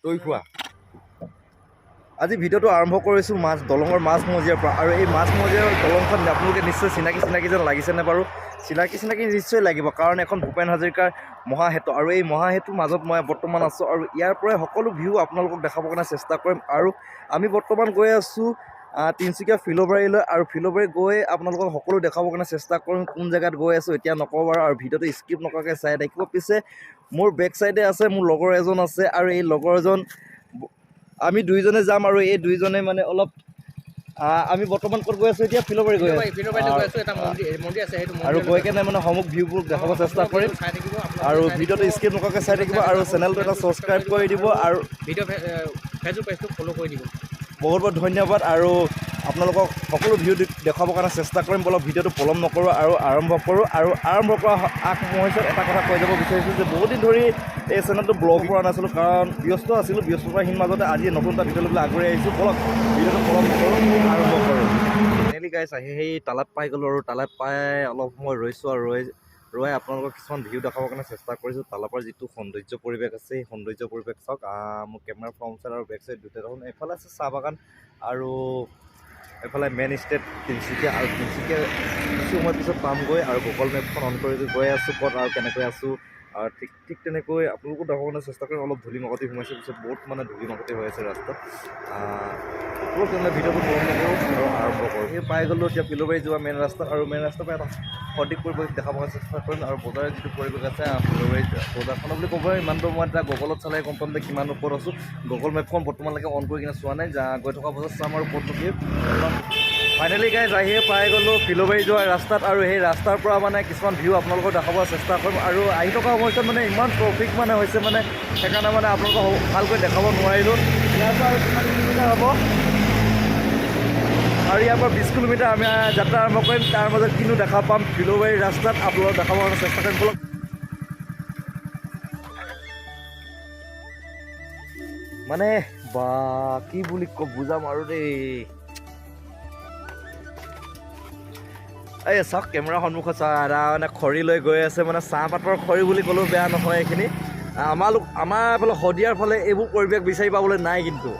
তই খোৱা আজি ভিডিঅ'টো আৰম্ভ কৰিছোঁ দলঙৰ মাজমজিয়াৰ পৰা আৰু এই মাজমজিয়াৰ দলংখন আপোনালোকে নিশ্চয় চিনাকি যেন লাগিছেনে বাৰু চিনাকি নিশ্চয় লাগিব কাৰণ এখন ভূপেন হাজৰিকাৰ মহাসেতু আৰু এই মহাসেতুৰ মাজত মই বৰ্তমান আছোঁ আৰু ইয়াৰ পৰাই সকলো ভিউ আপোনালোকক দেখাবৰ কাৰণে চেষ্টা কৰিম আৰু আমি বৰ্তমান গৈ আছোঁ তিনচুকীয়া ফিল'বাৰীলৈ আৰু ফিল'বাৰী গৈ আপোনালোকক সকলো দেখাবৰ কাৰণে চেষ্টা কৰিম কোন জেগাত গৈ আছোঁ এতিয়া নকওঁ বাৰু আৰু ভিডিঅ'টো স্কিপ নকৰাকৈ চাই থাকিব পিছে মোৰ বেক চাইডে আছে মোৰ লগৰ এজন আছে আৰু এই লগৰজন আমি দুইজনে যাম আৰু এই দুইজনে মানে অলপ আমি বৰ্তমান ক'ত গৈ আছোঁ এতিয়া ফিল'বাৰী গৈ আছোঁ আৰু গৈ কেনে মানে সমগ্ৰ ভিউবোৰ দেখাব চেষ্টা কৰিম আৰু ভিডিঅ'টো স্কিপ নকৰাকৈ চাই থাকিব আৰু চেনেলটো এটা ছাবস্ক্ৰাইব কৰি দিব আৰু ফেচবুক পেজটো ফ'ল' কৰি দিব বহুত বহুত ধন্যবাদ আৰু আপোনালোকক সকলো ভিডিঅ' দেখাবৰ কাৰণে চেষ্টা কৰিম বলক ভিডিঅ'টো পলম নকৰোঁ আৰু আৰম্ভ কৰোঁ আৰু আৰম্ভ কৰা আগমুহূৰ্তত এটা কথা কৈ যাব বিচাৰিছোঁ যে বহুত দিন ধৰি এই চেনেলটো ব্লগ কৰা নাছিলোঁ কাৰণ ব্যস্ত আছিলোঁ ব্যস্ততাহীন মাজতে আজি নতুন এটা ভিডিঅ' ল'বলৈ আগ্ৰহী আহিছোঁ বলক ভিডিঅ'টো পলম নকৰোঁ আৰম্ভ কৰোঁ ফাইনেলি গাইছ আহি সেই তালাত পাই গ'লোঁ আৰু তালাত পাই অলপ সময় ৰৈছোঁ আৰু ৰৈ আপোনালোকক কিছুমান ভিডিঅ' দেখাবৰ কাৰণে চেষ্টা কৰিছোঁ তালাপৰ যিটো সৌন্দৰ্য পৰিৱেশ আছে সেই সৌন্দৰ্য পৰিৱেশ চাওক মোৰ কেমেৰা ফ্ৰণ্ট চাইড আৰু বেক চাইড দুটা দেখোন এফালে আছে চাহ বাগান আৰু এফালে মেইন ষ্টেট তিনচুকীয়া আৰু তিনচুকীয়া কিছু সময় পিছত পামগৈ আৰু গুগল মেপখন অন কৰি গৈ আছোঁ ক'ত আৰু কেনেকৈ আছোঁ আৰু ঠিক তেনেকৈ আপোনালোকো দেখাবৰ কাৰণে চেষ্টা কৰিম অলপ ধূলি মাকতি সোমাইছে পিছত বহুত মানে ধূলি মাকতি হৈ আছে ৰাস্তাত অলপ তেনেহ'লে ভিডিঅ'টো পলম নকৰোঁ আৰু আৰম্ভ কৰোঁ সেই পাই গ'লোঁ এতিয়া ফিল'বাৰী যোৱা মেইন ৰাস্তাত আৰু মেইন ৰাস্তাৰ পৰা এটা সঠিক পৰিৱেশ দেখাবৰ চেষ্টা কৰিম আৰু বজাৰৰ যিটো পৰিৱেশ আছে ফিল'বাৰীত বজাৰখনৰ বুলি ক'ব ইমানটো মই এতিয়া গুগলত চালে গম পাম যে কিমান ওপৰত আছোঁ গুগল মেপখন বৰ্তমানলৈকে অন কৰি কিনে চোৱা নাই গৈ থকা বজাত চাম আৰু ক'ত কি ফাইনেলি গাইজ আহিয়ে পাই গ'লোঁ ফিল'বাৰী যোৱা ৰাস্তাত আৰু সেই ৰাস্তাৰ পৰা মানে কিছুমান ভিউ আপোনালোকক দেখাবৰ চেষ্টা কৰিম আৰু আহি থকা সময়ত মানে ইমান ট্ৰেফিক মানে হৈছে মানে সেইকাৰণে মানে আপোনালোকক ভালকৈ দেখাব নোৱাৰিলোঁ ইয়াৰ পৰা আৰু কিমান কিলোমিটাৰ হ'ব আৰু ইয়াৰ পৰা 20 কিলোমিটাৰ আমি যাত্ৰা আৰম্ভ কৰিম তাৰ মাজত কিনো দেখা পাম ফিল'বাৰী ৰাস্তাত আপোনালোকক দেখাবৰ কাৰণে চেষ্টা কৰিম বলক মানে বা কি বুলি বুজাম আৰু দেই এই চাওক কেমেৰা সন্মুখত চাওক এটা মানে খৰি লৈ গৈ আছে মানে চাহপাতৰ খৰি বুলি ক'লেও বেয়া নহয় এইখিনি আমাৰ এইফালে শদিয়াৰ ফালে এইবোৰ পৰিৱেশ বিচাৰি পাবলৈ নাই কিন্তু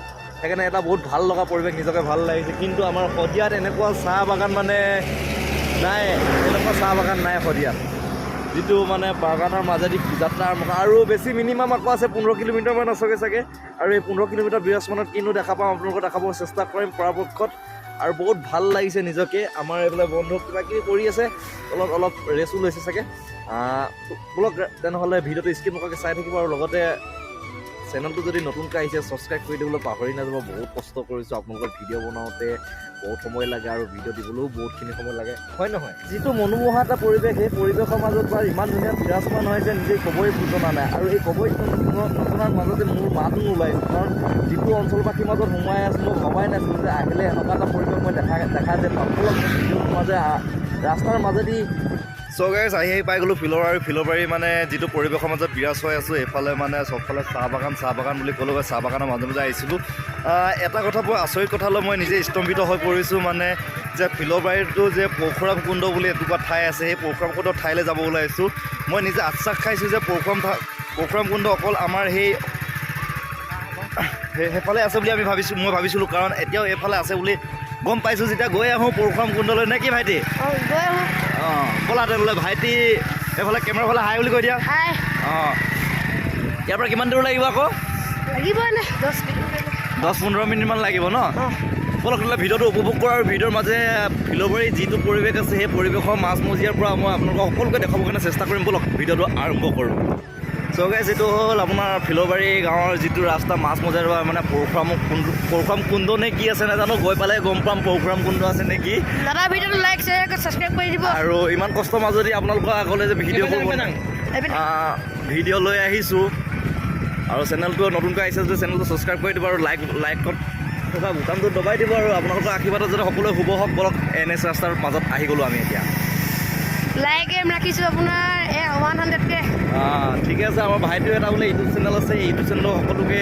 সেইকাৰণে এটা বহুত ভাল লগা পৰিৱেশ নিজকে ভাল লাগিছে কিন্তু আমাৰ শদিয়াত এনেকুৱা চাহ বাগান মানে নাই এনেকুৱা চাহ বাগান নাই শদিয়াত যিটো মানে বাগানৰ মাজেদি যাত্ৰা আৰম্ভ আৰু বেছি মিনিমাম আকৌ আছে 15 কিলোমিটাৰমান আছেগৈ চাগে আৰু এই 15 কিলোমিটাৰ বিৰাজমানত কিনো দেখা পাম আপোনালোকক দেখাব চেষ্টা কৰিম পৰাপক্ষত আৰু বহুত ভাল লাগিছে নিজকে আমাৰ এইফালে বন্ধু কিবা কিবি কৰি আছে অলপ ৰেচো লৈছে চাগে বলক তেনেহ'লে ভিডিঅ'টো স্কিপ নকৰাকৈ চাই থাকিব আৰু লগতে চেনেলটো যদি নতুনকৈ আহিছে ছাবস্ক্ৰাইব কৰি দিবলৈ পাহৰি নাযাব বহুত কষ্ট কৰিছোঁ আপোনালোকৰ ভিডিঅ' বনাওঁতে বহুত সময় লাগে আৰু ভিডিঅ' দিবলৈও বহুতখিনি সময় লাগে হয় নহয় যিটো মনোমোহা এটা পৰিৱেশ সেই পৰিৱেশৰ মাজত বা ইমান ধুনীয়া বিৰাজমান হয় যে নিজে ক'বই জনা নাই আৰু এই ক'বই নজনাৰ মাজতে মোৰ মাতো ওলাইছে কাৰণ যিটো অঞ্চলবাসীৰ মাজত সোমাই আছোঁ মই ভবাই নাছিলোঁ যে আহিলে এনেকুৱা এটা পৰিৱেশ মই দেখা যে পাবলৈ ভিডিঅ'ৰ মাজে ৰাস্তাৰ মাজেদি চ' গাইজ আহি পাই গ'লোঁ ফিল'বাৰী মানে যিটো পৰিৱেশৰ মাজত বিৰাজ হৈ আছোঁ এইফালে মানে চবফালে চাহ বাগান বুলি ক'লোঁ চাহ বাগানৰ মাজে মাজে আহিছিলোঁ এটা কথা বৰ আচৰিত কথালৈ মই নিজে স্তম্ভিত হৈ পৰিছোঁ মানে যে ফিল'বাৰীটো যে পৰশুৰাম কুণ্ড বুলি এটুকুৰা ঠাই আছে সেই পৰশুৰাম কুণ্ড ঠাইলৈ যাব ওলাইছোঁ মই নিজে আশ্বাস খাইছোঁ যে পৰশুৰাম কুণ্ড অকল আমাৰ সেইফালে আছে বুলি মই ভাবিছিলোঁ কাৰণ এতিয়াও এইফালে আছে বুলি গম পাইছোঁ যেতিয়া গৈ আহোঁ পৰশুৰাম কুণ্ডলৈ নে কি ভাইটি অঁ ব'লা তেনেহ'লে ভাইটি এইফালে কেমেৰাৰ ফালে হাই বুলি কৈ দিয়া অঁ ইয়াৰ পৰা কিমান দূৰ লাগিব আকৌ লাগিব 10-15 মিনিটমান লাগিব ন ব'লক তেনেহ'লে ভিডিঅ'টো উপভোগ কৰা আৰু ভিডিঅ'ৰ মাজে ফিল'বাৰী যিটো পৰিৱেশ আছে সেই পৰিৱেশৰ মাজমজিয়াৰ পৰা মই আপোনালোকক সকলোকে দেখাবৰ কাৰণে চেষ্টা কৰিম ব'লক ভিডিঅ'টো আৰম্ভ কৰোঁ চ' গাইজ এইটো হ'ল আপোনাৰ ফিল'বাৰী গাঁৱৰ যিটো ৰাস্তা মাজমজিয়াৰ পৰা মানে পৰশুৰাম কুণ্ড নে কি আছে নাজানো গৈ পালে গম পাম পৰশুৰাম কুণ্ড আছে নে কি দাদা ভিডিঅ'টো লাইক শ্বেয়াৰ ছাবস্ক্ৰাইব কৰি দিব আৰু ইমান কষ্টৰ মাজেদি আপোনালোকৰ আগলৈ যে ভিডিঅ' লৈ আহিছোঁ আৰু চেনেলটো নতুনকৈ আহিছে যদি চেনেলটো ছাবস্ক্ৰাইব কৰি দিব আৰু লাইকত থকা বুটামটো দবাই দিব আৰু আপোনালোকৰ আশীৰ্বাদত যাতে সকলোৱে শুভ হওক বলক NS ৰাস্তাৰ মাজত আহি গ'লোঁ আমি এতিয়া লাইক এম ৰাখিছোঁ আপোনাৰ 100K ঠিকে আছে আমাৰ ভাইটিও এটা বোলে ইউটিউব চেনেল আছে এই ইউটিউব চেনেলত সকলোকে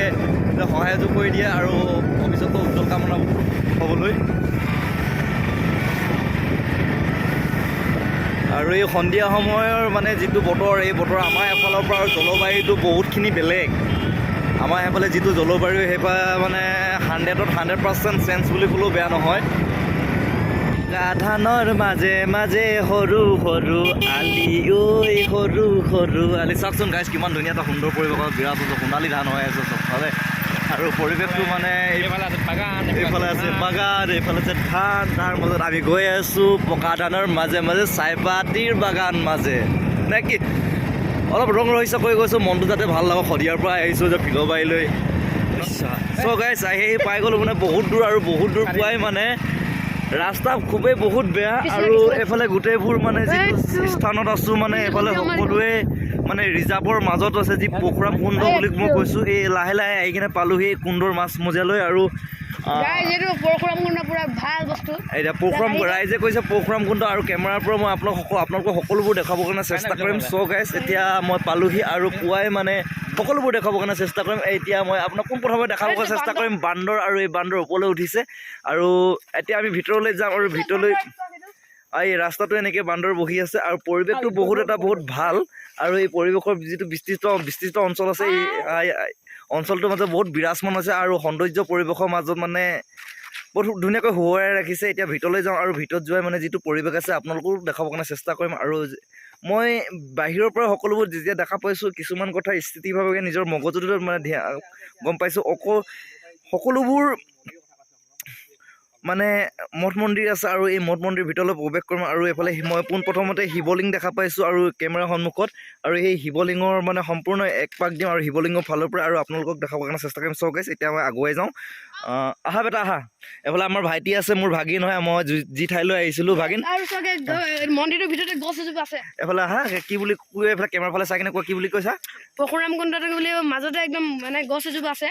সহায় কৰি দিয়ে আৰু ভৱিষ্যতৰ উজ্জ্বল কামনা হ'বলৈ আৰু এই সন্ধিয়া সময়ৰ মানে যিটো বতৰ, এই বতৰ আমাৰ এফালৰ পৰা জলবায়ুটো বহুতখিনি বেলেগ। আমাৰ সেইফালে যিটো জলবায়ু সেইফালে মানে 100% চেঞ্জ বুলি ক'লেও বেয়া নহয়। ধানৰ মাজে মাজে সৰু সৰু আলি, ঐ সৰু সৰু আলি। চাওকচোন গাইজ, কিমান ধুনীয়া এটা সুন্দৰ পৰিৱেশত বিৰাট সোণালী ধান হৈ আছে চবফালে। আৰু পৰিৱেশটো মানে এইফালে আছে বাগান, এইফালে আছে ধান, তাৰ মাজত আমি গৈ আছোঁ পকা ধানৰ মাজে মাজে চাহপাতিৰ বাগান মাজে। নে কি অলপ ৰং ৰহস্য কৰি গৈছোঁ, মনটো যাতে ভাল লাগক। শদিয়াৰ পৰা আহিছোঁ যে ফিলবাৰীলৈ। চ' গাইজ আহি পাই গ'লোঁ মানে বহুত দূৰ, আৰু বহুত দূৰ পোৱাই মানে ৰাস্তা খুবেই বহুত বেয়া। আৰু এইফালে গোটেইবোৰ মানে যিটো স্থানত আছোঁ মানে এইফালে সকলোৱে মানে ৰিজাৰ্ভৰ মাজত আছে, যি পৰশুৰাম কুণ্ড বুলি মই কৈছোঁ। এই লাহে লাহে আহি কিনে পালোহি এই কুণ্ডৰ মাছ মজিয়ালৈ। আৰু এতিয়া পৰশুৰাম ৰাইজে কৈছে পৰশুৰাম কুণ্ড, আৰু কেমেৰাৰ পৰা মই আপোনালোকক সকলোবোৰ দেখাবৰ কাৰণে চেষ্টা কৰিম। চ' গাইজ এতিয়া মই পালোহি আৰু পুৱাই মানে সকলোবোৰ দেখাবৰ কাৰণে চেষ্টা কৰিম। এতিয়া মই আপোনাক পোনপ্ৰথমে দেখাবৰ কাৰণে চেষ্টা কৰিম বান্দৰ, আৰু এই বান্দৰ ওপৰলৈ উঠিছে। আৰু এতিয়া আমি ভিতৰলৈ যাম, আৰু ভিতৰলৈ এই ৰাস্তাটো এনেকৈ বান্দৰ বহি আছে, আৰু পৰিৱেশটো বহুত ভাল। আৰু এই পৰিৱেশৰ যিটো বিস্তৃত অঞ্চল আছে, এই অঞ্চলটোৰ মাজত বহুত বিৰাজমান হৈছে, আৰু সৌন্দৰ্য পৰিৱেশৰ মাজত মানে বহুত ধুনীয়াকৈ শুৱৰাই ৰাখিছে। এতিয়া ভিতৰলৈ যাওঁ, আৰু ভিতৰত যোৱাই মানে যিটো পৰিৱেশ আছে আপোনালোকো দেখাবৰ কাৰণে চেষ্টা কৰিম। আৰু মই বাহিৰৰ পৰা সকলোবোৰ যেতিয়া দেখা পাইছোঁ, কিছুমান কথা স্থিতিভাৱে নিজৰ মগজুটো মানে গম পাইছোঁ। সকলোবোৰ মানে মঠ মন্দিৰ আছে, আৰু এই মঠ মন্দিৰ ভিতৰলৈ প্ৰৱেশ কৰিম। আৰু এইফালে মই পোনপ্ৰথমতে শিৱলিংগ দেখা পাইছোঁ আৰু কেমেৰাৰ সন্মুখত, আৰু সেই শিৱলিংগৰ মানে সম্পূৰ্ণ এক পাক দিম আৰু শিৱলিংগৰ ফালৰ পৰা, আৰু আপোনালোকক দেখাবৰ কাৰণে চেষ্টা কৰিম। চ' গাইজ এতিয়া মই আগুৱাই যাওঁ। আহা বেটা আহা। এইফালে আমাৰ ভাইটি আছে, মোৰ ভাগিন হয়। মই যি ঠাইলৈ আহিছিলোঁ ভাগিন। মন্দিৰৰ ভিতৰতে গছ এজোপা আছে। এইফালে আহা, কি বুলি কৈ এইফালে কেমেৰাৰ ফালে চাই কিনে কোৱা, কি বুলি কৈছা? পৰশুৰাম কুণ্ড বুলি মাজতে একদম মানে গছ এজোপা আছে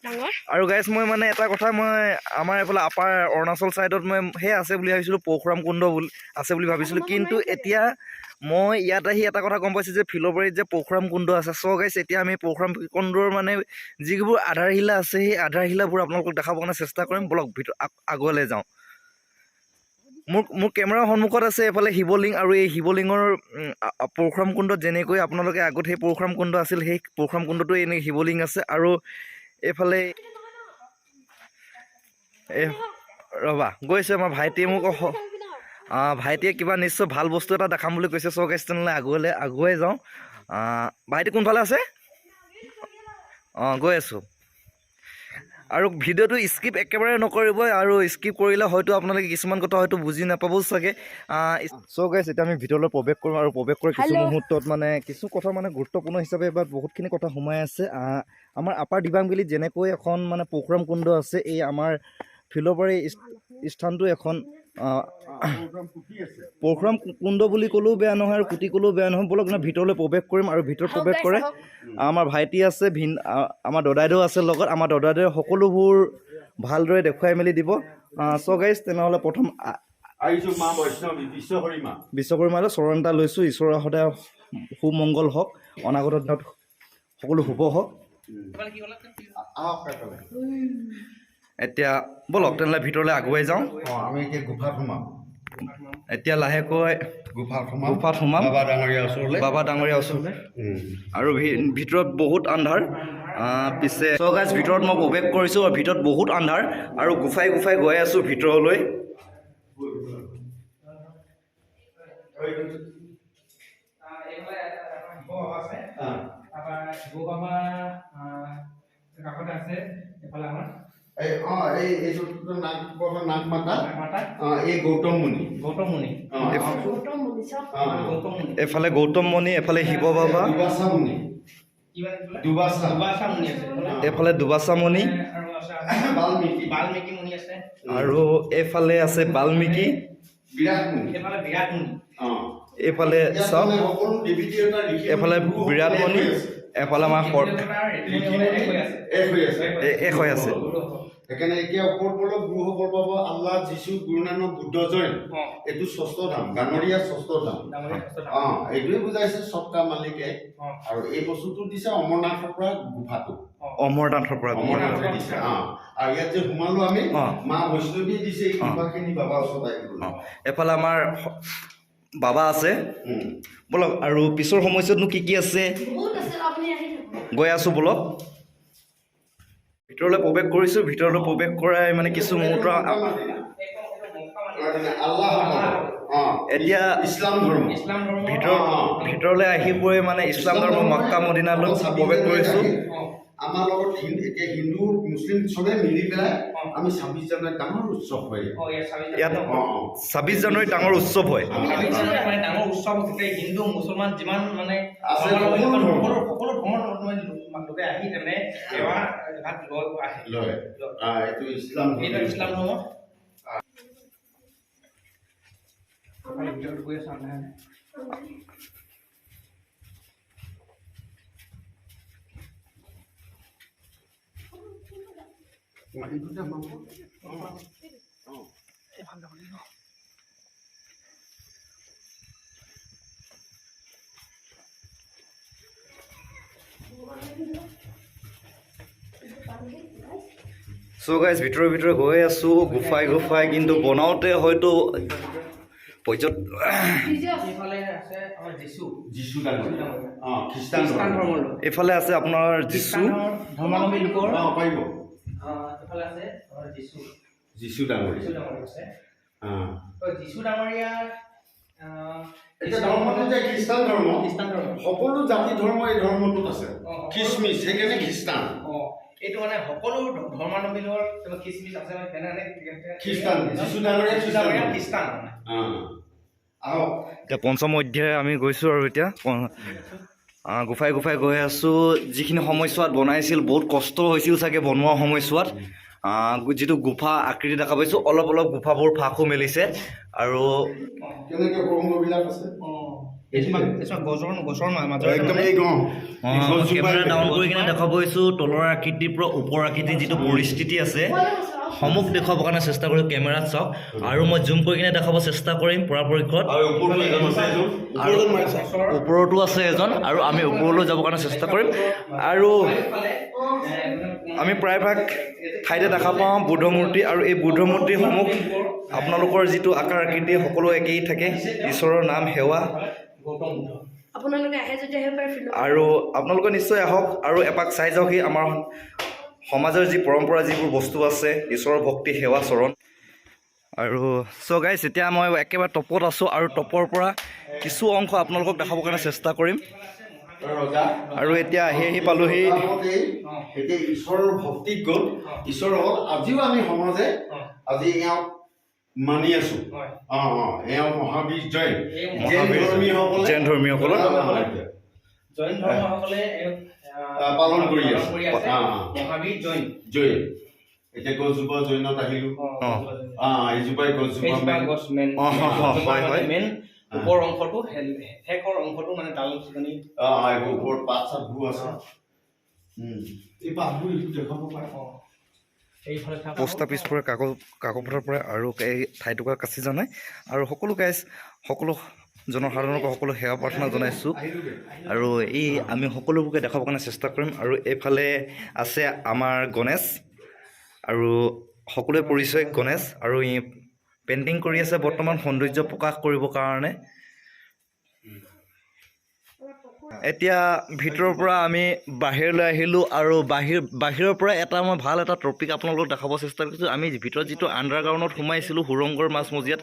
ডাঙৰ। আৰু গাইজ মই মানে এটা কথা, মই আমাৰ এইফালে আপাৰ অৰুণাচল ছাইডত মই সেই আছে বুলি ভাবিছিলোঁ, পৰশুৰাম কুণ্ড বুলি আছে বুলি ভাবিছিলোঁ। কিন্তু এতিয়া মই ইয়াত আহি এটা কথা গম পাইছোঁ যে ফিলবাৰীত যে পৰশুৰাম কুণ্ড আছে। চ' গাইজ এতিয়া আমি পৰশুৰাম কুণ্ডৰ মানে যিবোৰ আধাৰশিলা আছে, সেই আধাৰশিলাবোৰ আপোনালোকক দেখাবৰ কাৰণে চেষ্টা কৰিম। বলক আগুৱালৈ যাওঁ। মোৰ কেমেৰাৰ সন্মুখত আছে এইফালে শিৱলিংগ, আৰু এই শিৱলিংগৰ পৰশুৰাম কুণ্ডত যেনেকৈ আপোনালোকে আগত সেই পৰশুৰাম কুণ্ড আছিল, সেই পৰশুৰাম কুণ্ডটো এনেকৈ শিৱলিংগ আছে। আৰু এইফালে ৰ'বা গৈছে আমাৰ ভাইটিয়ে মোক, ভাইটিয়ে কিবা নিশ্চয় ভাল বস্তু এটা দেখাম বুলি কৈছে। চ' গাইজ তেনেহ'লে আগুৱাই যাওঁ। ভাইটি কোনফালে আছে? গৈ আছোঁ। আৰু ভিডিঅ'টো স্কিপ একেবাৰে নকৰিব, আৰু স্কিপ কৰিলে হয়তো আপোনালোকে কিছুমান কথা হয়তো বুজি নাপাবও চাগে। চ' গাইজ এতিয়া আমি ভিতৰলৈ প্ৰৱেশ কৰিম, আৰু প্ৰৱেশ কৰি কিছু মুহূৰ্তত মানে কিছু কথা মানে গুৰুত্বপূৰ্ণ হিচাপে বা বহুতখিনি কথা সোমাই আছে। আমাৰ আপাৰ দিবাংবেলিত যেনেকৈ এখন মানে পৰশুৰাম কুণ্ড আছে, এই আমাৰ ফিলবাৰী স্থানটো এখন পৰশুৰাম কুণ্ড বুলি ক'লেও বেয়া নহয়, আৰু কুটি ক'লেও বেয়া নহয়। বলক মানে ভিতৰলৈ প্ৰৱেশ কৰিম, আৰু ভিতৰত প্ৰৱেশ কৰে আমাৰ ভাইটি আছে, আমাৰ দদাইদেউ আছে লগত। আমাৰ দদাইদেউ সকলোবোৰ ভালদৰে দেখুৱাই মেলি দিব। চ' গাইজ তেনেহ'লে প্ৰথম বিশ্বকৰ্মালৈ চৰণ এটা লৈছোঁ। ঈশ্বৰৰ সদায় সুমংগল হওক, অনাগত দিনত সকলো শুভ হওক। এতিয়া বলক তেনেহ'লে ভিতৰলৈ আগুৱাই যাওঁ। আমি এতিয়া গুফাত সোমাম। এতিয়া লাহেকৈ গুফাত সোমাম বাবা ডাঙৰীয়া ওচৰলৈ। ওচৰলৈ। আৰু ভিতৰত বহুত আন্ধাৰ। পিছে চ' গাইজ ভিতৰত মই প্ৰৱেশ কৰিছোঁ, আৰু ভিতৰত বহুত আন্ধাৰ, আৰু গুফাই গৈ আছোঁ ভিতৰলৈ। এফালে গৌতম মুনি, এফালে শিৱ বাবা, এফালে দুবাচা মুনি, আৰু এইফালে আছে বাল্মীকি, এইফালে চাওক, এফালে বিৰাট মুনি, এফালে আমাৰ এক হৈ আছে। সেইকাৰণে এতিয়া ওপৰত গুৰুসকল পাব আল্লাহ, যীশু, গুৰু নানক, বুদ্ধ জয়ন্ত। এইটো ষষ্ঠ ধাম, ডাঙৰীয়া ষষ্ঠ ধাম। এইটোৱে বুজাইছে সবকা মালিকে। আৰু এই বস্তুটো দিছে অমৰনাথৰ পৰা গুফাটো, অমৰনাথৰ পৰা দিছে। আৰু ইয়াত যে সোমালো আমি, মা বৈষ্ণৱীয়ে দিছে এই গুফাখিনি বাবা ওচৰত আহিবলৈ। এফালে আমাৰ বাবা আছে বলক আৰু পিছৰ সময়ছোৱাতনো কি আছে গৈ আছোঁ বলক ভিতৰলৈ প্ৰৱেশ কৰিছোঁ ভিতৰলৈ প্ৰৱেশ কৰাই মানে কিছু মুহূৰ্ত এতিয়া ভিতৰলৈ আহি পৰি মানে ইছলাম ধৰ্ম মক্কা মদিনালৈ প্ৰৱেশ কৰিছোঁ আমাৰ লগত এতিয়া হিন্দু মুছলিম চবে মিলি পেলাই আমি 26 জানুৱাৰী ডাঙৰ উৎসৱ হয় ইয়াত 26 জানুৱাৰী ডাঙৰ উৎসৱ হয় ডাঙৰ উৎসৱ হিন্দু মুছলমান যিমান মানে আছে সকলো ধৰ্মৰ লোকে আহি তেনে সেৱা ঘাট লয় এইটো ইছলাম ধৰ্ম ভিতৰত গৈ আছোঁ চ' গাইজ ভিতৰে গৈ আছোঁ গুফাই কিন্তু বনাওঁতে হয়তো এইফালে আছে আপোনাৰ যীশু ধৰ্মাৱলম্বী লোকৰ পাৰিব যীশু ডাঙৰীয়া খ্ৰীষ্টান ধৰ্ম সকলো জাতি ধৰ্ম এই ধৰ্মটোত আছে খ্ৰীষ্টমিছ সেইকাৰণে খ্ৰীষ্টান এইটো মানে সকলো ধৰ্মাৱলম্বী লোকৰ খ্ৰীষ্টমিছ আছে খ্ৰীষ্টান যীশু ডাঙৰীয়া খ্ৰীষ্টান এতিয়া পঞ্চম অধ্যায় আমি গৈছোঁ আৰু এতিয়া গুফাই গৈ আছোঁ যিখিনি সময়ছোৱাত বনাইছিল বহুত কষ্ট হৈছিল চাগে বনোৱা সময়ছোৱাত যিটো গুফা আকৃতি দেখা পাইছোঁ অলপ গুফাবোৰ ফাঁকো মেলিছে আৰু কেমেৰা ডাউন কৰি কিনে দেখা পাইছোঁ তলৰ আকৃতিৰ পৰা ওপৰ আকৃতিৰ যিটো পৰিস্থিতি আছে সমুখ দেখুৱাবৰ কাৰণে চেষ্টা কৰিম কেমেৰাত চাওক আৰু মই জুম কৰি কিনে দেখাব চেষ্টা কৰিম পৰাপক্ষত আৰু ওপৰতো আছে এজন আৰু আমি ওপৰলৈ যাবৰ কাৰণে চেষ্টা কৰিম আৰু আমি প্ৰায়ভাগ ঠাইতে দেখা পাওঁ বুদ্ধ মূৰ্তি আৰু এই বুদ্ধ মূৰ্তিসমূহ আপোনালোকৰ যিটো আকাৰ আকৃতি সকলো একেই থাকে ঈশ্বৰৰ নাম সেৱা আৰু আপোনালোকে নিশ্চয় আহক আৰু এপাক চাই যাওকহি আমাৰ সমাজৰ যি পৰম্পৰা যিবোৰ বস্তু আছে ঈশ্বৰৰ ভক্তি সেৱা চৰণ আৰু চ' গাইজ এতিয়া মই একেবাৰে টপত আছোঁ আৰু টপৰ পৰা কিছু অংশ আপোনালোকক দেখাবৰ কাৰণে চেষ্টা কৰিম আৰু এতিয়া আহি পালোহি ঈশ্বৰৰ ভক্তিত গ'ল ঈশ্বৰৰ আজিও আমি সমাজে আজি এওঁক মানি আছোঁ এওঁ মহাবীৰ জৈন ধৰ্মীয়সকলৰ পালন কৰি আছে মহাবীৰ জৈন এতিয়া গছজোপা জৈনত আহিলো এইজোপাই গছজোপা ওপৰ অংশটো শেষৰ অংশটো মানে ডাল চিকনি ওপৰত পাত চাতবোৰ আছে এই পাতবোৰ দেখাব পাৰে পোষ্ট অফিচ পৰা কাকপথাৰৰ পৰা আৰু এই ঠাইটুকুৰা কাচি জনাই আৰু সকলো গাইজ সকলো জনসাধাৰণক সকলো সেৱা প্ৰাৰ্থনা জনাইছোঁ আৰু এই আমি সকলোবোৰকে দেখাবৰ কাৰণে চেষ্টা কৰিম আৰু এইফালে আছে আমাৰ গণেশ আৰু সকলোৱে পৰিচয় গণেশ আৰু ই পেইণ্টিং কৰি আছে বৰ্তমান সৌন্দৰ্য প্ৰকাশ কৰিবৰ কাৰণে এতিয়া ভিতৰৰ পৰা আমি বাহিৰলৈ আহিলোঁ আৰু বাহিৰৰ পৰা মই ভাল এটা টপিক আপোনালোকক দেখাব চেষ্টা কৰিছোঁ আমি ভিতৰত যিটো আণ্ডাৰগ্ৰাউণ্ডত সোমাইছিলোঁ সুৰংগৰ মাজমজিয়াত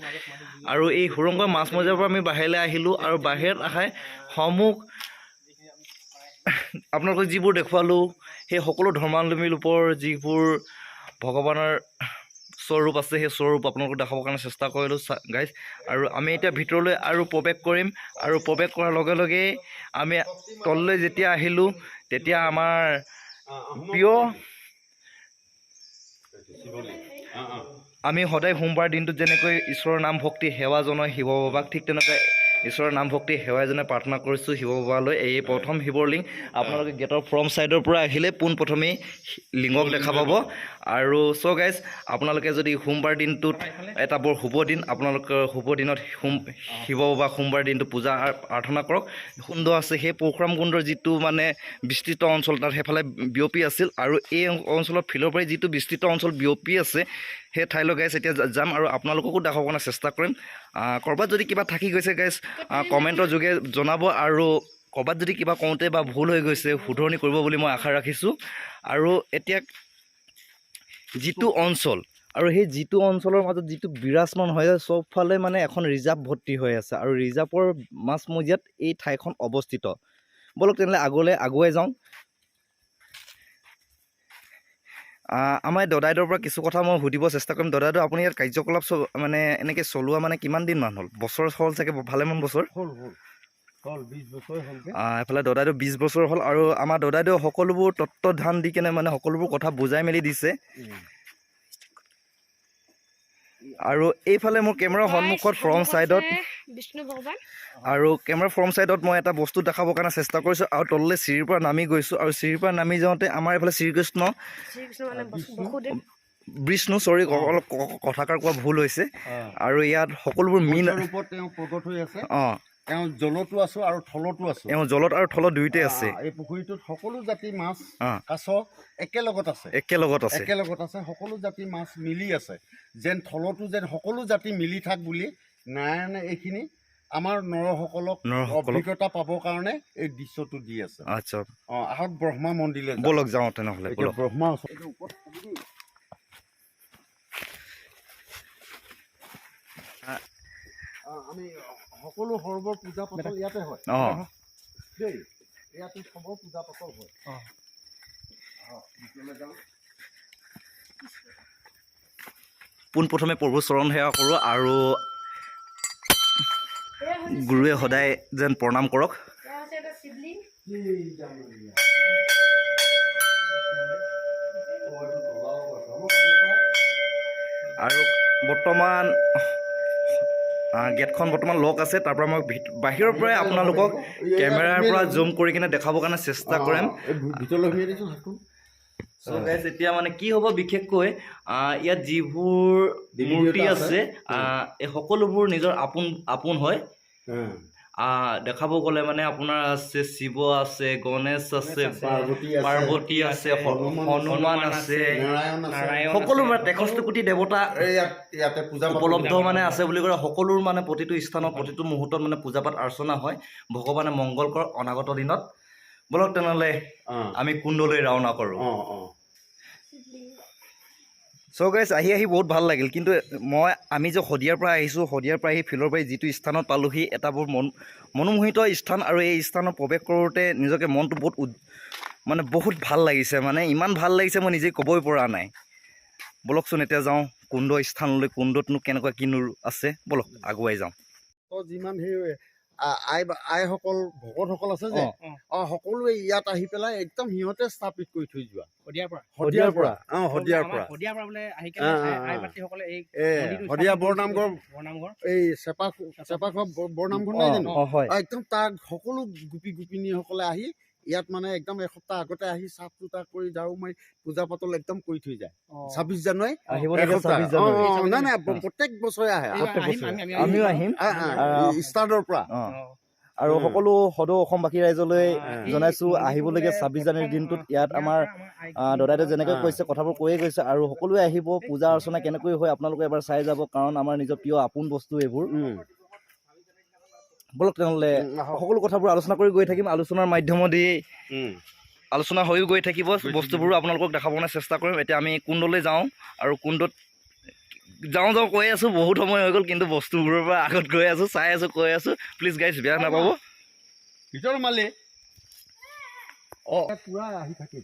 আৰু এই সুৰংগৰ মাজমজিয়াৰ পৰা আমি বাহিৰলৈ আহিলোঁ আৰু বাহিৰত আহে সমূহ আপোনালোকক যিবোৰ দেখুৱালোঁ সেই সকলো ধৰ্মাৱলম্বী লোকৰ যিবোৰ ভগৱানৰ স্বৰূপ আছে সেই স্বৰূপ আপোনালোকক দেখাবৰ কাৰণে চেষ্টা কৰিলোঁ গাইজ আৰু আমি এতিয়া ভিতৰলৈ আৰু প্ৰৱেশ কৰিম আৰু প্ৰৱেশ কৰাৰ লগে লগেই আমি তললৈ যেতিয়া আহিলোঁ তেতিয়া আমাৰ প্ৰিয় আমি সদায় সোমবাৰ দিনটোত যেনেকৈ ঈশ্বৰৰ নাম ভক্তি সেৱা জনাই শিৱ বাবাক ঠিক তেনেকৈ ঈশ্বৰৰ নাম ভক্তি সেৱাই জনাই প্ৰাৰ্থনা কৰিছোঁ শিৱ বাবালৈ এই প্ৰথম শিৱৰ লিংগ আপোনালোকে গেটৰ ফ্ৰণ্ট ছাইডৰ পৰা আহিলে পোনপ্ৰথমেই লিংগক দেখা পাব আৰু চ' গাইজ আপোনালোকে যদি সোমবাৰ দিনটোত এটা বৰ শুভ দিন আপোনালোকৰ শুভ দিনত শিৱ বাবাক সোমবাৰ দিনটো পূজা প্ৰাৰ্থনা কৰক কুণ্ড আছে সেই পৰশুৰাম কুণ্ডৰ যিটো মানে বিস্তৃত অঞ্চল তাত সেইফালে বিয়পি আছিল আৰু এই অঞ্চলৰ ফিলৰ পৰাই যিটো বিস্তৃত অঞ্চল বিয়পি আছে সেই ঠাইলৈ গাইজ এতিয়া যাম আৰু আপোনালোককো দেখাবৰ কাৰণে চেষ্টা কৰিম ক'ৰবাত যদি কিবা থাকি গৈছে গাইজ কমেণ্টৰ যোগে জনাব আৰু ক'ৰবাত যদি কিবা কওঁতে বা ভুল হৈ গৈছে শুধৰণি কৰিব বুলি মই আশা ৰাখিছোঁ আৰু এতিয়া যিটো অঞ্চল আৰু সেই যিটো অঞ্চলৰ মাজত যিটো বিৰাজমান হৈ আছে চবফালে মানে এখন ৰিজাৰ্ভ ভৰ্তি হৈ আছে আৰু ৰিজাৰ্ভৰ মাজমজিয়াত এই ঠাইখন অৱস্থিত ব'লক তেনেহ'লে আগুৱাই যাওঁ আমাৰ দদাইদেউৰ পৰা কিছু কথা মই সুধিব চেষ্টা কৰিম দদাইদেউ আপুনি ইয়াত কাৰ্যকলাপ মানে এনেকৈ চলোৱা মানে কিমান দিনমান হ'ল বছৰ হ'ল চাগে ভালেমান বছৰ হ'ল 20 বছৰ হ'ল এইফালে দদাইদেউ 20 বছৰ হ'ল আৰু আমাৰ দদাইদেউ সকলোবোৰ তত্ত্বাৱধান দি কেনে মানে সকলোবোৰ কথা বুজাই মেলি দিছে আৰু এইফালে মোৰ কেমেৰাৰ সন্মুখত ফ্ৰণ্ট ছাইডত বিষ্ণু ভগৱান আৰু কেমেৰাৰ ফ্ৰণ্ট ছাইডত মই এটা বস্তু দেখাবৰ কাৰণে চেষ্টা কৰিছোঁ আৰু তললৈ চিৰিৰ পৰা নামি গৈছোঁ আৰু চিৰিৰ পৰা নামি যাওঁতে আমাৰ এইফালে শ্ৰীকৃষ্ণ মানে বসুদেৱ বিষ্ণু চৰি অলপ কথাকাৰ কোৱা ভুল হৈছে আৰু ইয়াত সকলোবোৰ মীন ৰূপত তেওঁ প্ৰগট হৈ আছে অঁ তেওঁ জলতো আছো আৰু থলতো আছো তেওঁ জলত আৰু থলত দুয়োটাই আছে এই পুখুৰীটোত সকলো জাতি মাছ কাছ একেলগত আছে সকলো জাতি মাছ মিলি আছে যেন থলতো যেন সকলো জাতি মিলি থাক বুলি নাৰায়ণে এইখিনি আমাৰ নৰসকলক অভিজ্ঞতা পাবৰ কাৰণে এই দৃশ্যটো দি আছে আচ্ছা আহক ব্ৰহ্মা মন্দিৰলৈ ব'লক যাওঁ তেনেহ'লে ব্ৰহ্মা আমি সকলো সৰ্বৰ পূজা পাতল ইয়াতে হয় দেই ইয়াতে সবৰ পূজা পাতল হয় পোনপ্ৰথমে প্ৰভু চৰণ সেৱা কৰোঁ আৰু গুৰুৱে সদায় যেন প্ৰণাম কৰক আৰু বৰ্তমান গেটখন বৰ্তমান লক আছে তাৰ পৰা মই বাহিৰৰ পৰাই আপোনালোকক কেমেৰাৰ পৰা জুম কৰি কিনে দেখাবৰ কাৰণে চেষ্টা কৰিম এতিয়া মানে কি হ'ব বিশেষকৈ ইয়াত যিবোৰ মূৰ্তি আছে এই সকলোবোৰ নিজৰ আপোন হয় দেখাব গ'লে মানে আপোনাৰ আছে শিৱ আছে গণেশ আছে পাৰ্বতী আছে হনুমান আছে সকলোবোৰ 63 কোটি দেৱতা ইয়াতে পূজা উপলব্ধ মানে আছে বুলি কয় সকলোৰ মানে প্ৰতিটো স্থানত প্ৰতিটো মুহূৰ্তত মানে পূজা পাঠ অৰ্চনা হয় ভগৱানে মংগল কৰ অনাগত দিনত ব'লক তেনেহ'লে আমি কুণ্ডলৈ ৰাওনা কৰোঁ চ' গাইজ আহি বহুত ভাল লাগিল কিন্তু আমি যে শদিয়াৰ পৰা আহিছোঁ শদিয়াৰ পৰা আহি ফিল্ডৰ পৰা যিটো স্থানত পালোহি এটা বৰ মনোমোহিত স্থান আৰু এই স্থানত প্ৰৱেশ কৰোঁতে নিজকে মনটো বহুত ভাল লাগিছে মানে ইমান ভাল লাগিছে মই নিজে ক'বই পৰা নাই ব'লকচোন এতিয়া যাওঁ কুণ্ড স্থানলৈ কুণ্ডতনো কেনেকুৱা কিনো আছে ব'লক আগুৱাই যাওঁ যিমান সেই আইসকল ভকতসকল আছে যে সকলোৱে ইয়াত আহি পেলাই একদম সিহঁতে স্থাপিত কৰি থৈ যোৱা শদিয়াৰ পৰা শদিয়া বৰনামঘৰ এই চেপা খোৱা বৰনামঘৰ নাই জানো একদম তাৰ সকলো গোপিনীসকলে আহি ইয়াত মানে একদম এসপ্তাহ আগতে আহি চাফ চুতা কৰি ঝাৰু মাৰি পূজা পাতল একদম কৰি থৈ যায় 26 জানুৱাৰী নাই প্ৰত্যেক বছৰে আহে আমিও আহিম ষ্টাৰ্টৰ পৰা আৰু সকলো সদৌ অসমবাসী ৰাইজলৈ জনাইছোঁ আহিবলগীয়া 26 জানুৱাৰীৰ দিনটোত ইয়াত আমাৰ দদাইদেৱে যেনেকৈ কৈছে কথাবোৰ কৈয়ে গৈছে আৰু সকলোৱে আহিব পূজা অৰ্চনা কেনেকৈ হয় আপোনালোকে এবাৰ চাই যাব কাৰণ আমাৰ নিজৰ প্ৰিয় আপোন বস্তু এইবোৰ ব'লক তেনেহ'লে সকলো কথাবোৰ আলোচনা কৰি গৈ থাকিম আলোচনাৰ মাধ্যমেদি আলোচনা হৈও গৈ থাকিব বস্তুবোৰো আপোনালোকক দেখাবলৈ চেষ্টা কৰিম এতিয়া আমি কুণ্ডলৈ যাওঁ আৰু কুণ্ডত যাওঁ কৈ আছোঁ বহুত সময় হৈ গ'ল কিন্তু বস্তুবোৰৰ পৰা আগত গৈ আছোঁ চাই আছোঁ কৈ আছোঁ প্লিজ গাইজ বেয়া নাপাব ভিতৰ মালি পুৰা আহি থাকে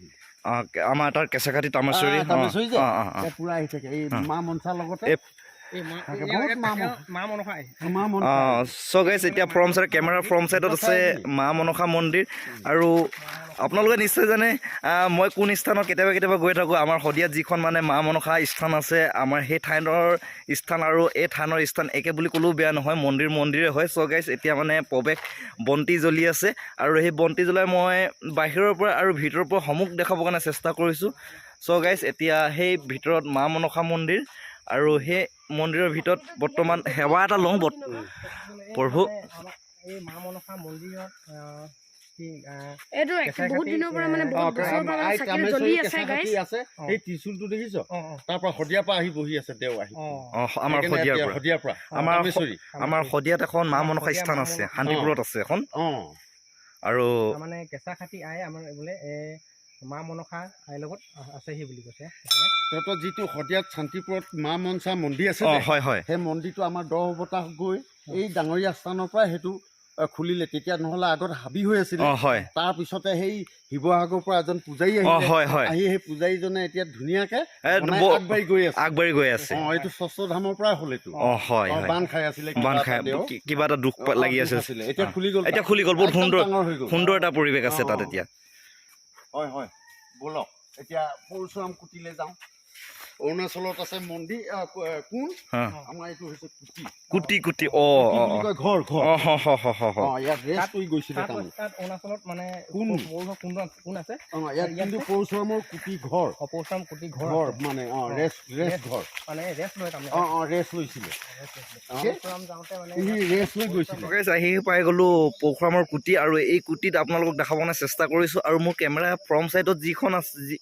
আমাৰ তাৰ কেঁচাকাটি তামেশ্বৰী পুৰা আহি থাকে এই মা মনসাৰ লগতে চ' গাইজ এতিয়া ফ্ৰণ্ট চাইড কেমেৰাৰ ফ্ৰণ্ট চাইডত আছে মা মনসা মন্দিৰ আৰু আপোনালোকে নিশ্চয় জানে মই কোন স্থানত কেতিয়াবা গৈ থাকোঁ আমাৰ শদিয়াত যিখন মানে মা মনসা স্থান আছে আমাৰ সেই ঠাইৰ স্থান আৰু এই ঠাইৰ স্থান একে বুলি ক'লেও বেয়া নহয় মন্দিৰে হয় চ' গাইজ এতিয়া মানে প্ৰৱেশ বন্তি জ্বলি আছে আৰু সেই বন্তি জ্বলাই মই বাহিৰৰ পৰা আৰু ভিতৰৰ পৰা সন্মুখ দেখাবৰ কাৰণে চেষ্টা কৰিছোঁ চ' গাইজ এতিয়া সেই ভিতৰত মা মনসা মন্দিৰ আৰু সেই মন্দিৰৰ ভিতৰত বৰ্তমান সেৱা এটা লওঁ প্ৰভু এই মা মনসা মন্দিৰত এইটো বহুত দিনৰ পৰা মানে বহুত বছৰৰ পৰা মানে চাকিটো জ্বলি আছে গাইছ আছে এই ত্ৰিশূলটো দেখিছ তাৰ পৰা শদিয়াৰ পৰা আহি বহি আছে দেও আহি আমাৰ শদিয়াৰ পৰা আমাৰ শদিয়াত এখন মা মনসা স্থান আছে শান্তিপুৰত আছে এখন আৰু মানে কেঁচা খাটি আই আমাৰ বোলে মা মনসা আইৰ লগত আছেহি বুলি কৈছে তহঁতৰ যিটো শদিয়াত শান্তিপুৰত মা মনসা মন্দিৰ আছে হয় হয় সেই মন্দিৰটো আমাৰ 10 বতাহ গৈ এই ডাঙৰীয়া স্থানৰ পৰা সেইটো খুলিলে তেতিয়া নহ'লে আগত হাবি হৈ আছিলে তাৰ পিছতে সেই শিৱসাগৰৰ পৰা এজন পূজাৰী আহি সেই পূজাৰীজনে এতিয়া ধুনীয়াকে আগবাঢ়ি গৈ আছে এইটো ষষ্ঠ ধামৰ পৰাই হ'ল এইটো বান খাই আছিলে কিবা এটা দুখ লাগি আছিল এতিয়া খুলি গ'ল বহুত সুন্দৰ এটা পৰিৱেশ আছে তাত এতিয়া হয় বলক এতিয়া পৰশুৰাম কুটিলে যাওঁ অৰুণাচলত আছে মন্দিৰ কোন আমাৰ এইটো হৈছে কুটি ঘৰ ইয়াত ৰেষ্ট কৰি গৈছিলে অৰুণাচলত মানে কোন আছে ইয়াত কিন্তু পৰশুৰামৰ কুটি ঘৰ পৰশুৰাম কুটি ঘৰ মানে ৰেষ্ট ঘৰ মানে ৰেষ্ট লয় তাৰমানে ৰেষ্ট লৈছিলে পৰশুৰাম যাওঁতে মানে ৰেষ্ট লৈ গৈছিলে আহি পাই গ'লো পৰশুৰামৰ কুটি আৰু এই কুটিত আপোনালোকক দেখাবলৈ চেষ্টা কৰিছোঁ আৰু মোৰ কেমেৰা ফ্ৰণ্ট চাইডত যিখন আছে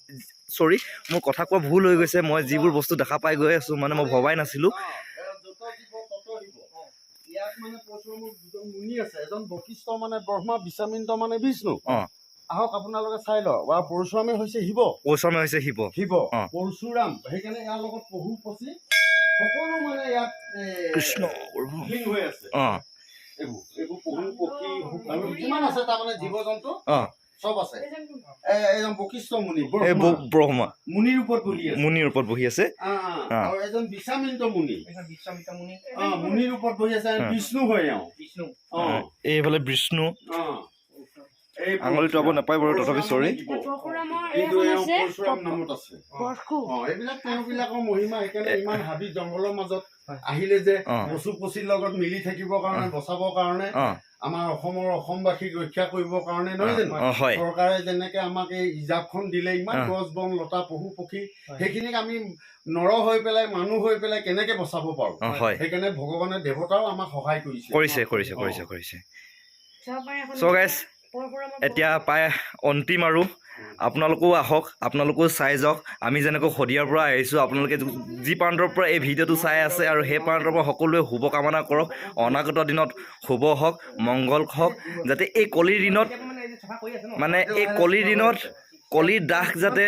চৰি মোৰ কথা কোৱা ভুল হৈ গৈছে মই যিবোৰ বস্তু দেখা পাই গৈ আছোঁ মানে মই ভবাই নাছিলোঁ ইয়াত মানে পৰশুৰামৰ দুজন মুনি আছে এজন বশিষ্ঠ মানে ব্ৰহ্মা বিশ্বামিত্ৰ মানে বিষ্ণু আহক আপোনালোকে চাই লওক বা পৰশুৰামে হৈছে শিৱ পৰশুৰাম সেইকাৰণে ইয়াৰ লগত পহু পচি সকলো মানে ইয়াত কৃষ্ণ হৈ আছে এইবোৰ পহু পক্ষী যিমান আছে তাৰমানে জীৱ জন্তু সব আছে এজন বশিষ্ঠ মুনি ব্ৰহ্মা মুনিৰ ওপৰত বহি আছে আৰু এজন বিশ্বামিত্ৰ মুনি মুনিৰ ওপৰত বহি আছে বিষ্ণু হয় এইফালে বিষ্ণু আঙুলি টুৱাব নাপায় বাৰু তথাপি চৰি পৰশুৰাম নামত আছে এইবিলাক তেওঁবিলাকৰ মহিমা সেইকাৰণে ইমান হাবি জংঘলৰ মাজত আহিলে যে পশু পক্ষীৰ লগত মিলি থাকিবৰ কাৰণে বচাবৰ কাৰণে আমাৰ অসমবাসীক ৰক্ষা কৰিবৰ কাৰণে নহয় জানো চৰকাৰে যেনেকে আমাক এই ইজাপখন দিলে ইমান গছ বন লতা পশু পক্ষী সেইখিনিক আমি নৰ হৈ পেলাই মানুহ হৈ পেলাই কেনেকে বচাব পাৰো সেইকাৰণে ভগৱানে দেৱতাও আমাক সহায় কৰিছে চ' গাইজ এতিয়া পাই অন্তিম আৰু আপোনালোকেও আহক আপোনালোকেও চাই যাওক আমি যেনেকৈ শদিয়াৰ পৰা আহিছোঁ আপোনালোকে যি প্ৰান্তৰ পৰা এই ভিডিঅ'টো চাই আছে আৰু সেই প্ৰান্তৰ পৰা সকলোৱে শুভ কামনা কৰক অনাগত দিনত শুভ হওক মংগল হওক যাতে এই কলিৰ দিনত মানে এই কলিৰ দিনত কলিৰ দাস যাতে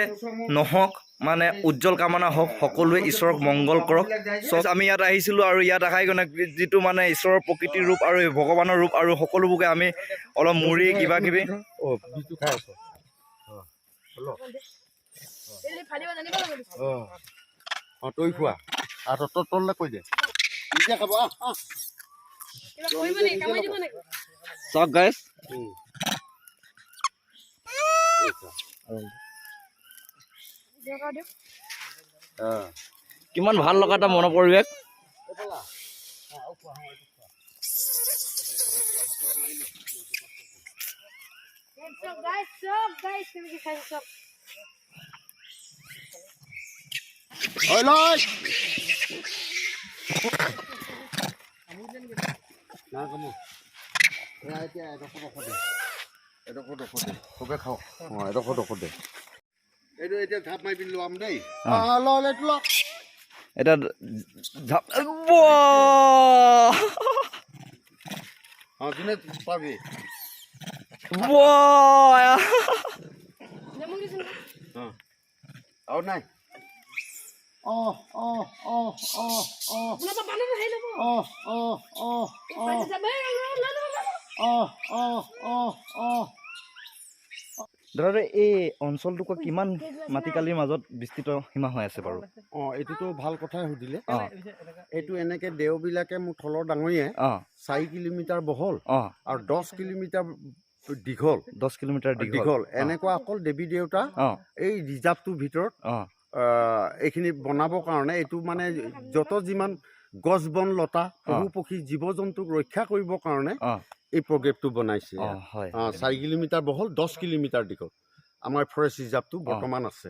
নহওক মানে উজ্জ্বল কামনা হওক সকলোৱে ঈশ্বৰক মংগল কৰক চ' আমি ইয়াত আহিছিলোঁ আৰু ইয়াত আহাই কিনে যিটো মানে ঈশ্বৰৰ প্ৰকৃতিৰ ৰূপ আৰু ভগৱানৰ ৰূপ আৰু সকলোবোৰকে আমি অলপ মুড়ি কিবা কিবি তই খোৱা আৰু তললে কৈ দে নিজে খাব চাওক গাইজ কিমান ভাল লগা এটা মনৰ পৰিৱেশ এইটো এতিয়া ধাপ মাৰি পিনি লোৱাম দেই এটা যোনে পাবি আৰু নাই দাদা এই অঞ্চলটো কিমান মাটিকালিৰ মাজত বিস্তৃত সীমা হৈ আছে বাৰু এইটোতো ভাল কথাই সুধিলে এইটো এনেকে দেওবিলাকে মোৰ থলৰ ডাঙৰীয়ে 4 কিলোমিটাৰ বহল আৰু 10 কিলোমিটাৰ দীঘল 10 কিলোমিটাৰ দীঘল এনেকুৱা অকল দেৱী দেউতা এই ৰিজাৰ্ভটোৰ ভিতৰত এইখিনি বনাবৰ কাৰণে এইটো মানে যত যিমান গছ বন লতা পশু পক্ষী জীৱ জন্তুক ৰক্ষা কৰিবৰ কাৰণে এই প্ৰজেক্টটো বনাইছে 4 কিলোমিটাৰ বহল 10 কিলোমিটাৰ দীঘল আমাৰ ফৰেষ্ট ৰিজাৰ্ভটো বৰ্তমান আছে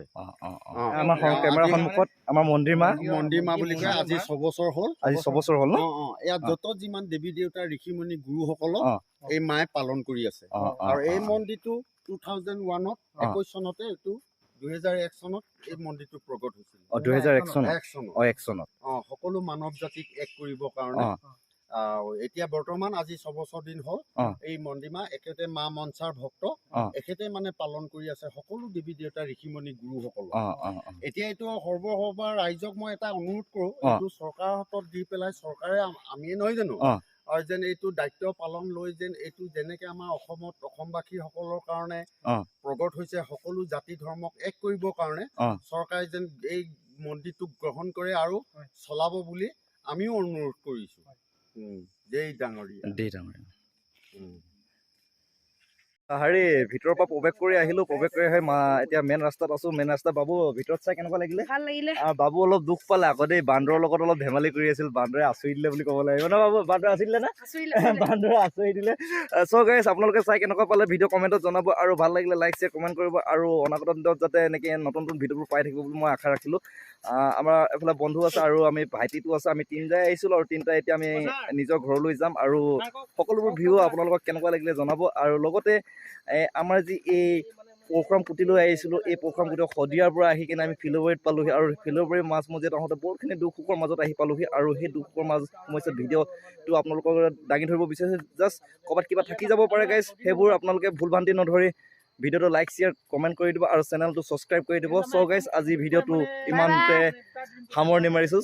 আমাৰ কেমেৰা সন্মুখত আমাৰ মন্দিৰ মা বুলি কয় আজি 6 বছৰ হ'ল ন ইয়াত যত যিমান দেৱী দেউতা ঋষিমুনি গুৰুসকলক এই মায়ে পালন কৰি আছে আৰু এই মন্দিৰটো 2001ত 21 চনতে এইটো 2001 চনত এই মন্দিৰটো প্ৰগট হৈছিল 2001 চনত 1 চনত সকলো মানৱ জাতিক এক কৰিবৰ কাৰণে এতিয়া বৰ্তমান আজি 6 বছৰ দিন হ'ল এই মন্দিমা একেতে মা মনসাৰ ভক্ত একেতে মানে পালন কৰি আছে সকলো দেৱী দেৱতা ঋষিমণি গুৰুসকল এতিয়া এইটো সৰ্বসভা ৰাইজক মই এটা অনুৰোধ কৰোঁ এইটো চৰকাৰৰ হাতত দি পেলাই চৰকাৰে আমিয়ে নহয় জানো আৰু যেন এইটো দায়িত্ব পালন লৈ যেন এইটো যেনেকে আমাৰ অসমত অসমবাসীসকলৰ কাৰণে প্ৰগট হৈছে সকলো জাতি ধৰ্মক এক কৰিবৰ কাৰণে চৰকাৰে যেন এই মন্দিৰটোক গ্ৰহণ কৰে আৰু চলাব বুলি আমিও অনুৰোধ কৰিছো জয় ডাঙৰীয়া হেৰি ভিতৰৰ পৰা প্ৰৱেশ কৰি আহিলো প্ৰৱেশ কৰি আহি এতিয়া মেইন ৰাস্তাত আছো মেইন ৰাস্তা বাবু ভিতৰত চাই কেনেকুৱা লাগিলে ভাল লাগিলে বাবু অলপ দুখ পালে আকৌ দেই বান্দৰৰ লগত অলপ ধেমালি কৰি আছিল বান্দৰে আচৰি দিলে বুলি ক'ব লাগিব ন বাবু বান্দৰ আছিলে নে বান্দৰে আচৰি দিলে চ' গাইছ আপোনালোকে চাই কেনেকুৱা পালে ভিডিঅ' কমেণ্টত জনাব আৰু ভাল লাগিলে লাইক শ্বেয়াৰ কমেণ্ট কৰিব আৰু অনাগত দিনত যাতে এনেকৈ নতুন নতুন ভিডিঅ'বোৰ পাই থাকিব বুলি মই আশা ৰাখিলোঁ আমাৰ এইফালে বন্ধু আছে আৰু আমি ভাইটিটো আছে আমি তিনিটাই আহিছিলোঁ আৰু তিনিটাই এতিয়া আমি নিজৰ ঘৰলৈ যাম আৰু সকলোবোৰ ভিউ আপোনালোকক কেনেকুৱা লাগিলে জনাব আৰু লগতে আমাৰ যি এই পৰশুৰাম কুটিলৈ আহিছিলোঁ এই পৰশুৰাম কুটি শদিয়াৰ পৰা আহি কিনে আমি ফিল'বাৰীত পালোহি আৰু ফিল'বাৰীৰ মাজমজিয়াত আহোঁতে বহুতখিনি দুখ সুখৰ মাজত আহি পালোহি আৰু সেই দুখ সুখৰ সময়ছোৱাত ভিডিঅ'টো আপোনালোকৰ দাঙি ধৰিব বিচাৰিছে জাষ্ট ক'ৰবাত কিবা থাকি যাব পাৰে গাইজ সেইবোৰ আপোনালোকে ভুল ভ্ৰান্তি নধৰি ভিডিঅ'টো লাইক শ্বেয়াৰ কমেণ্ট কৰি দিব আৰু চেনেলটো ছাবস্ক্ৰাইব কৰি দিব চ' গাইজ আজি ভিডিঅ'টো ইমানতে সামৰণি মাৰিছোঁ